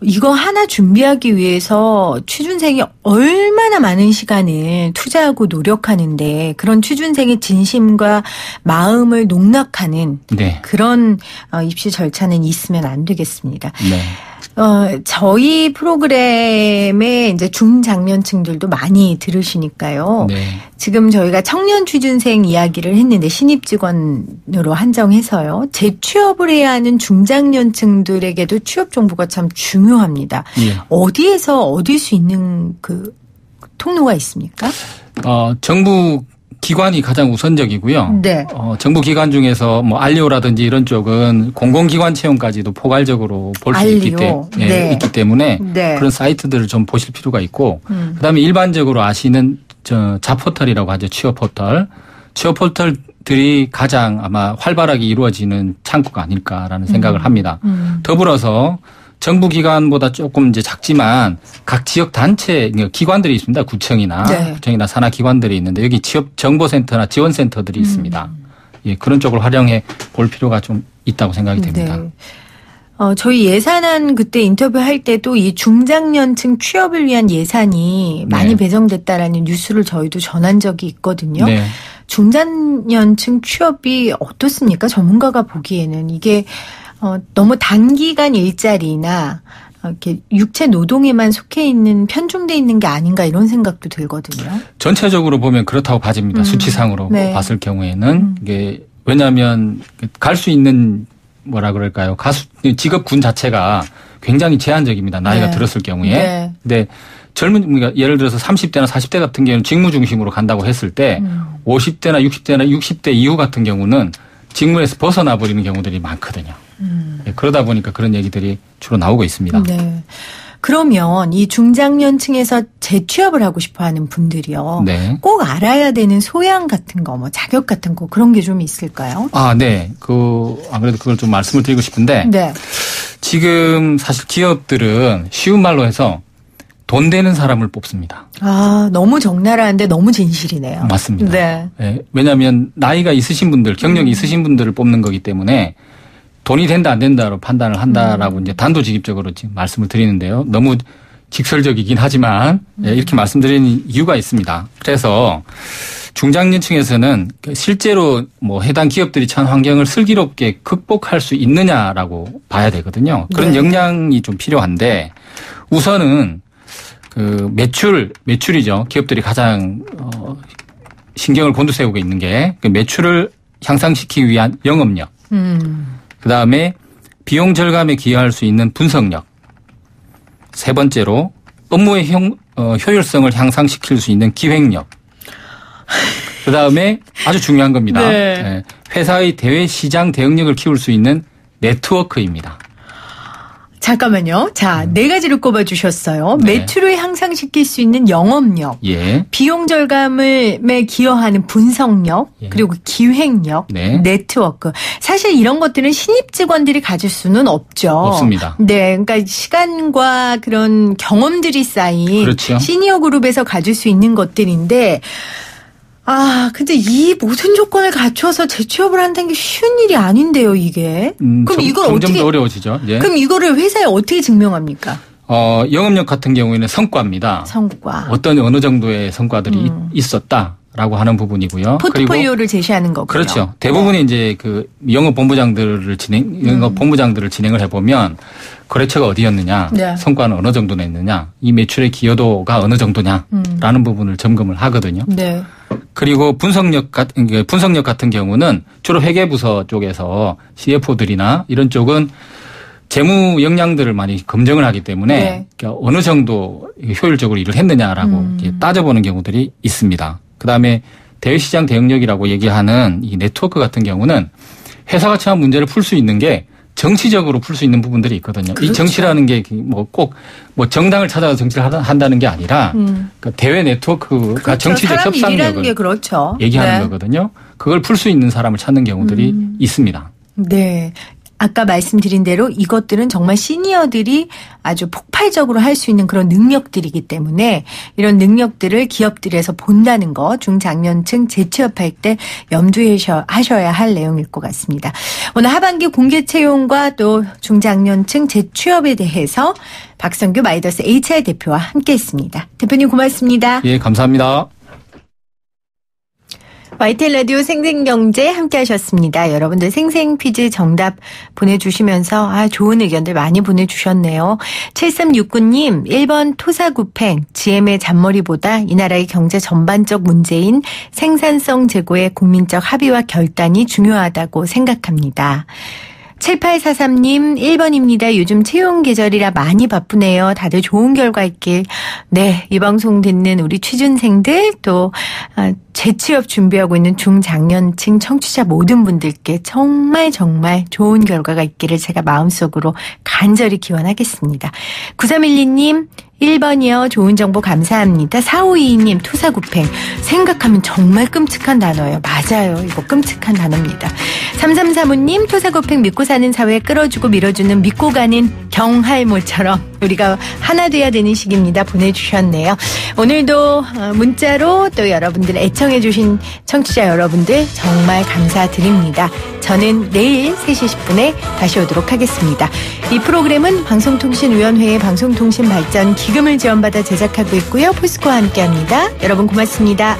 Speaker 3: 이거 하나 준비하기 위해서 취준생이 얼마나 많은 시간을 투자하고 노력하는데 그런 취준생의 진심과 마음을 농락하는
Speaker 5: 네.
Speaker 3: 그런 입시 절차는 있으면 안 되겠습니다.
Speaker 5: 네.
Speaker 3: 저희 프로그램에 이제 중장년층들도 많이 들으시니까요.
Speaker 5: 네.
Speaker 3: 지금 저희가 청년 취준생 이야기를 했는데 신입 직원으로 한정해서요. 재취업을 해야 하는 중장년층들에게도 취업 정보가 참 중요합니다.
Speaker 5: 예.
Speaker 3: 어디에서 얻을 수 있는 그 통로가 있습니까?
Speaker 5: 정부 기관이 가장 우선적이고요.
Speaker 3: 네.
Speaker 5: 정부 기관 중에서 알리오라든지 이런 쪽은 공공기관 채용까지도 포괄적으로 볼 수 있기 때문에
Speaker 3: 네.
Speaker 5: 그런 사이트들을 좀 보실 필요가 있고 그다음에 일반적으로 아시는 잡포털이라고 하죠. 취업 포털들이 가장 아마 활발하게 이루어지는 창구가 아닐까라는 생각을 합니다. 더불어서 정부 기관보다 조금 이제 작지만 각 지역 단체 기관들이 있습니다. 구청이나 산하 기관들이 있는데 여기 취업 정보센터나 지원센터들이 있습니다. 예, 그런 쪽을 활용해 볼 필요가 좀 있다고 생각이 됩니다.
Speaker 3: 네. 저희 예산안 그때 인터뷰할 때도 이 중장년층 취업을 위한 예산이 많이 배정됐다라는 뉴스를 저희도 전한 적이 있거든요. 네. 중장년층 취업이 어떻습니까? 전문가가 보기에는 이게 너무 단기간 일자리나 이렇게 육체 노동에만 속해 있는 편중돼 있는 게 아닌가 이런 생각도 들거든요.
Speaker 5: 전체적으로 보면 그렇다고 봐집니다. 수치상으로 봤을 경우에는 이게 왜냐하면 갈 수 있는 직업군 자체가 굉장히 제한적입니다. 나이가 들었을 경우에. 근데 그러니까 예를 들어서 30대나 40대 같은 경우는 직무 중심으로 간다고 했을 때 50대나 60대 이후 같은 경우는 직무에서 벗어나 버리는 경우들이 많거든요. 그러다 보니까 그런 얘기들이 주로 나오고 있습니다.
Speaker 3: 네. 그러면 이 중장년층에서 재취업을 하고 싶어하는 분들이요. 꼭 알아야 되는 소양 같은 거, 자격 같은 거 그런 게 좀 있을까요?
Speaker 5: 네. 아무래도 그걸 좀 말씀을 드리고 싶은데 지금 사실 기업들은 쉬운 말로 해서 돈 되는 사람을 뽑습니다.
Speaker 3: 너무 적나라한데 너무 진실이네요.
Speaker 5: 맞습니다. 네. 왜냐하면 나이가 있으신 분들, 경력이 있으신 분들을 뽑는 거기 때문에 돈이 된다 안 된다로 판단을 한다라고 이제 단도직입적으로 지금 말씀을 드리는데요. 너무 직설적이긴 하지만 이렇게 말씀드리는 이유가 있습니다. 그래서 중장년층에서는 실제로 해당 기업들이 처한 환경을 슬기롭게 극복할 수 있느냐라고 봐야 되거든요. 그런 역량이 좀 필요한데 우선은 매출이죠. 기업들이 가장 신경을 곤두세우고 있는 게 매출을 향상시키기 위한 영업력. 그다음에 비용 절감에 기여할 수 있는 분석력. 세 번째로
Speaker 8: 업무의 효율성을 향상시킬 수 있는 기획력. 그다음에 아주 중요한 겁니다.
Speaker 3: 네.
Speaker 8: 회사의 대외 시장 대응력을 키울 수 있는 네트워크입니다.
Speaker 3: 잠깐만요. 자, 네 가지를 꼽아주셨어요.
Speaker 8: 네.
Speaker 3: 매출을 향상시킬 수 있는 영업력,
Speaker 8: 예.
Speaker 3: 비용 절감에 기여하는 분석력,
Speaker 8: 예.
Speaker 3: 그리고 기획력,
Speaker 8: 네.
Speaker 3: 네트워크. 사실 이런 것들은 신입 직원들이 가질 수는 없죠.
Speaker 8: 없습니다.
Speaker 3: 네, 그러니까 시간과 그런 경험들이 쌓인
Speaker 8: 그렇죠.
Speaker 3: 시니어 그룹에서 가질 수 있는 것들인데 근데 이 모든 조건을 갖춰서 재취업을 한다는 게 쉬운 일이 아닌데요, 이게. 그럼 이걸
Speaker 8: 점점
Speaker 3: 어떻게
Speaker 8: 더 어려워지죠. 예.
Speaker 3: 그럼 이거를 회사에 어떻게 증명합니까?
Speaker 8: 영업력 같은 경우에는 성과입니다.
Speaker 3: 성과.
Speaker 8: 어느 정도의 성과들이 있었다라고 하는 부분이고요.
Speaker 3: 포트폴리오를
Speaker 8: 그리고
Speaker 3: 제시하는 거고요.
Speaker 8: 그렇죠. 대부분이 이제 그 영업 본부장들을 진행을 해보면 거래처가 어디였느냐,
Speaker 3: 네.
Speaker 8: 성과는 어느 정도 냈느냐, 이 매출의 기여도가 어느 정도냐라는 부분을 점검을 하거든요.
Speaker 3: 네.
Speaker 8: 그리고 분석력 같은 경우는 주로 회계부서 쪽에서 CFO들이나 이런 쪽은 재무 역량들을 많이 검증을 하기 때문에
Speaker 3: 네.
Speaker 8: 그러니까 어느 정도 효율적으로 일을 했느냐라고 따져보는 경우들이 있습니다. 그다음에 대외시장 대응력이라고 얘기하는 이 네트워크 같은 경우는 회사가 처한 문제를 풀 수 있는 게 정치적으로 풀 수 있는 부분들이 있거든요.
Speaker 3: 그렇죠.
Speaker 8: 이 정치라는 게 꼭 정당을 찾아서 정치를 한다는 게 아니라 그러니까 대외 네트워크가
Speaker 3: 그렇죠.
Speaker 8: 정치적
Speaker 3: 사람 일이라는
Speaker 8: 협상력을
Speaker 3: 게 그렇죠.
Speaker 8: 얘기하는
Speaker 3: 네.
Speaker 8: 거거든요. 그걸 풀 수 있는 사람을 찾는 경우들이 있습니다.
Speaker 3: 네. 아까 말씀드린 대로 이것들은 정말 시니어들이 아주 폭발적으로 할 수 있는 그런 능력들이기 때문에 이런 능력들을 기업들에서 본다는 거 중장년층 재취업할 때 염두에 하셔야 할 내용일 것 같습니다. 오늘 하반기 공개 채용과 또 중장년층 재취업에 대해서 박성규 마이더스 HR 대표와 함께했습니다. 대표님 고맙습니다.
Speaker 8: 예, 감사합니다.
Speaker 3: YTN 라디오 생생경제 함께 하셨습니다. 여러분들 생생 퀴즈 정답 보내주시면서 좋은 의견들 많이 보내주셨네요. 7369님 1번 토사구팽 GM의 잔머리보다 이 나라의 경제 전반적 문제인 생산성 제고의 국민적 합의와 결단이 중요하다고 생각합니다. 7843님 1번입니다. 요즘 채용 계절이라 많이 바쁘네요. 다들 좋은 결과 있길. 네, 이 방송 듣는 우리 취준생들 또 재취업 준비하고 있는 중장년층 청취자 모든 분들께 정말 좋은 결과가 있기를 제가 마음속으로 간절히 기원하겠습니다. 9312님 1번이요. 좋은 정보 감사합니다. 4522님 토사구팽 생각하면 정말 끔찍한 단어예요. 맞아요. 이거 끔찍한 단어입니다. 3335님 토사구팽 믿고 사는 사회 끌어주고 밀어주는 믿고 가는 경할모처럼 우리가 하나 돼야 되는 시기입니다. 보내주셨네요. 오늘도 문자로 또 여러분들 애청해 주신 청취자 여러분들 정말 감사드립니다. 저는 내일 3시 10분에 다시 오도록 하겠습니다. 이 프로그램은 방송통신위원회의 방송통신발전 기금을 지원받아 제작하고 있고요. 포스코와 함께합니다. 여러분 고맙습니다.